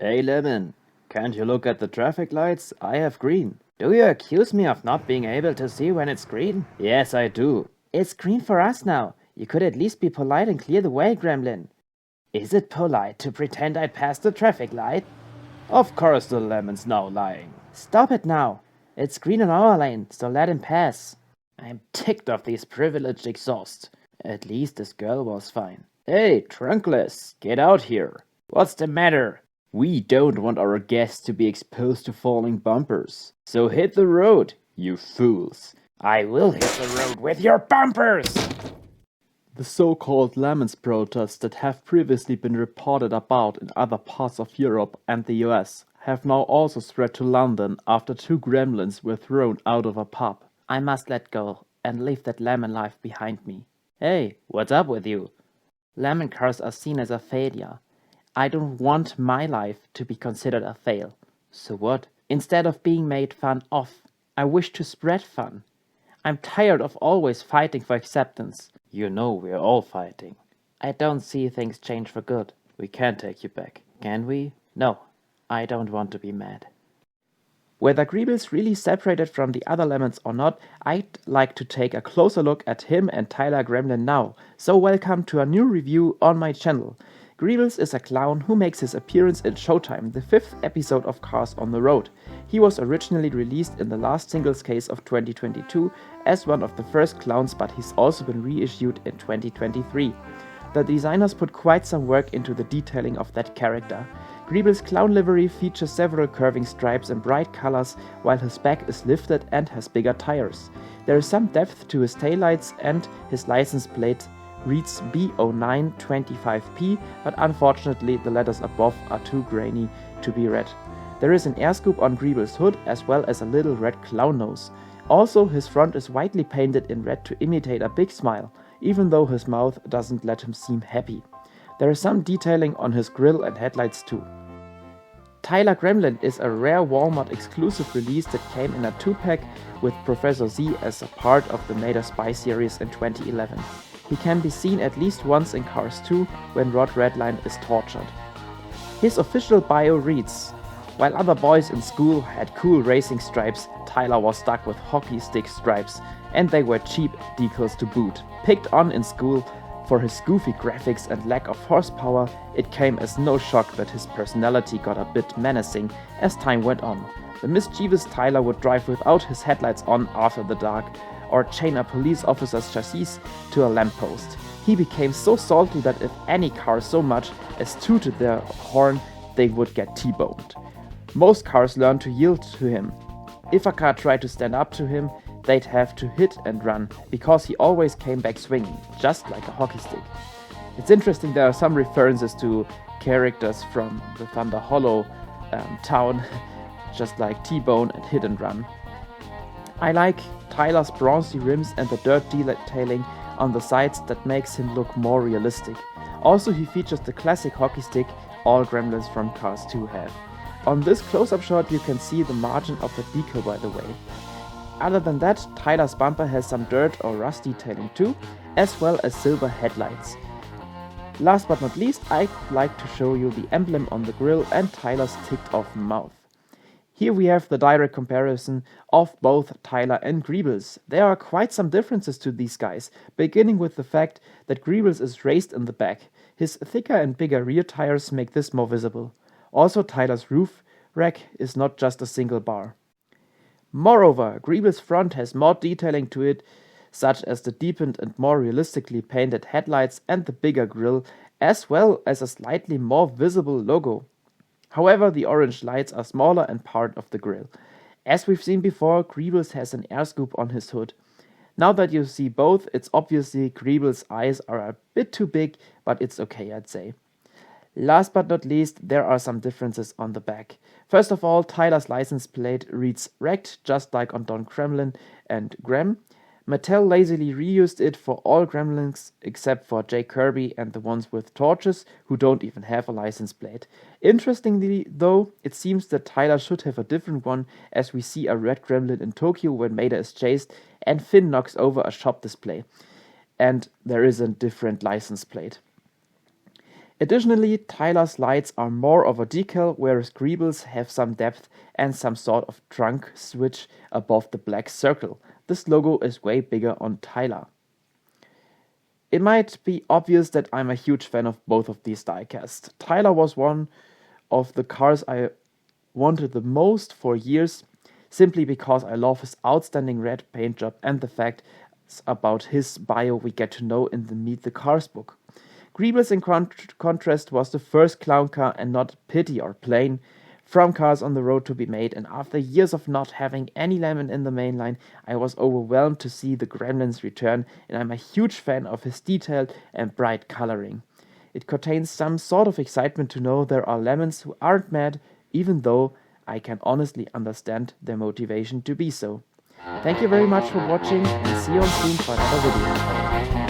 Hey Lemon, can't you look at the traffic lights? I have green. Do you accuse me of not being able to see when it's green? Yes, I do. It's green for us now. You could at least be polite and clear the way, Gremlin. Is it polite to pretend I passed the traffic light? Of course the Lemon's now lying. Stop it now. It's green on our lane, so let him pass. I'm ticked of these privileged exhausts. At least this girl was fine. Hey, Trunkless, get out here. What's the matter? We don't want our guests to be exposed to falling bumpers. So hit the road, you fools. I will hit the road with your bumpers! The so-called Lemons protests that have previously been reported about in other parts of Europe and the US have now also spread to London after two gremlins were thrown out of a pub. I must let go and leave that lemon life behind me. Hey, what's up with you? Lemon cars are seen as a failure. I don't want my life to be considered a fail. So what? Instead of being made fun of, I wish to spread fun. I'm tired of always fighting for acceptance. You know we're all fighting. I don't see things change for good. We can't take you back, can we? No, I don't want to be mad. Whether Griebs really separated from the other lemons or not, I'd like to take a closer look at him and Tyler Gremlin now. So welcome to a new review on my channel. Griebs is a clown who makes his appearance in Showtime, the 5th episode of Cars on the Road. He was originally released in the last singles case of 2022 as one of the first clowns, but he's also been reissued in 2023. The designers put quite some work into the detailing of that character. Griebs' clown livery features several curving stripes and bright colors, while his back is lifted and has bigger tires. There is some depth to his taillights, and his license plate reads B0925P, but unfortunately the letters above are too grainy to be read. There is an air scoop on Griebs' hood as well as a little red clown nose. Also, his front is whitely painted in red to imitate a big smile, even though his mouth doesn't let him seem happy. There is some detailing on his grille and headlights too. Tyler Gremlin is a rare Walmart exclusive release that came in a 2-pack with Professor Z as a part of the Made a Spy series in 2011. He can be seen at least once in Cars 2 when Rod Redline is tortured. His official bio reads, "While other boys in school had cool racing stripes, Tyler was stuck with hockey stick stripes, and they were cheap decals to boot. Picked on in school for his goofy graphics and lack of horsepower, it came as no shock that his personality got a bit menacing as time went on. The mischievous Tyler would drive without his headlights on after the dark, or chain a police officer's chassis to a lamppost. He became so salty that if any car so much as tooted their horn, they would get T-boned. Most cars learned to yield to him. If a car tried to stand up to him, they'd have to hit and run, because he always came back swinging, just like a hockey stick." It's interesting, there are some references to characters from the Thunder Hollow town, just like T-Bone and Hit and Run. I like Tyler's bronzy rims and the dirt detailing on the sides that makes him look more realistic. Also, he features the classic hockey stick all gremlins from Cars 2 have. On this close-up shot you can see the margin of the decal, by the way. Other than that, Tyler's bumper has some dirt or rust detailing too, as well as silver headlights. Last but not least, I'd like to show you the emblem on the grille and Tyler's ticked off mouth. Here we have the direct comparison of both Tyler and Griebs. There are quite some differences to these guys, beginning with the fact that Griebs is raised in the back. His thicker and bigger rear tires make this more visible. Also, Tyler's roof rack is not just a single bar. Moreover, Griebs' front has more detailing to it, such as the deepened and more realistically painted headlights and the bigger grille, as well as a slightly more visible logo. However, the orange lights are smaller and part of the grille. As we've seen before, Griebs has an air scoop on his hood. Now that you see both, it's obviously Griebs' eyes are a bit too big, but it's okay, I'd say. Last but not least, there are some differences on the back. First of all, Tyler's license plate reads wrecked, just like on Don Gremlin and Grem. Mattel lazily reused it for all gremlins except for Jay Kirby and the ones with torches, who don't even have a license plate. Interestingly though, it seems that Tyler should have a different one, as we see a red gremlin in Tokyo when Maida is chased and Finn knocks over a shop display. And there is a different license plate. Additionally, Tyler's lights are more of a decal, whereas Griebels have some depth and some sort of trunk switch above the black circle. This logo is way bigger on Tyler. It might be obvious that I'm a huge fan of both of these diecasts. Tyler was one of the cars I wanted the most for years, simply because I love his outstanding red paint job and the fact about his bio we get to know in the Meet the Cars book. Griebels, in contrast, was the first clown car and not pity or plain from Cars on the Road to be made, and after years of not having any lemon in the main line, I was overwhelmed to see the Gremlin's return, and I'm a huge fan of his detailed and bright coloring. It contains some sort of excitement to know there are lemons who aren't mad, even though I can honestly understand their motivation to be so. Thank you very much for watching, and see you on soon for another video.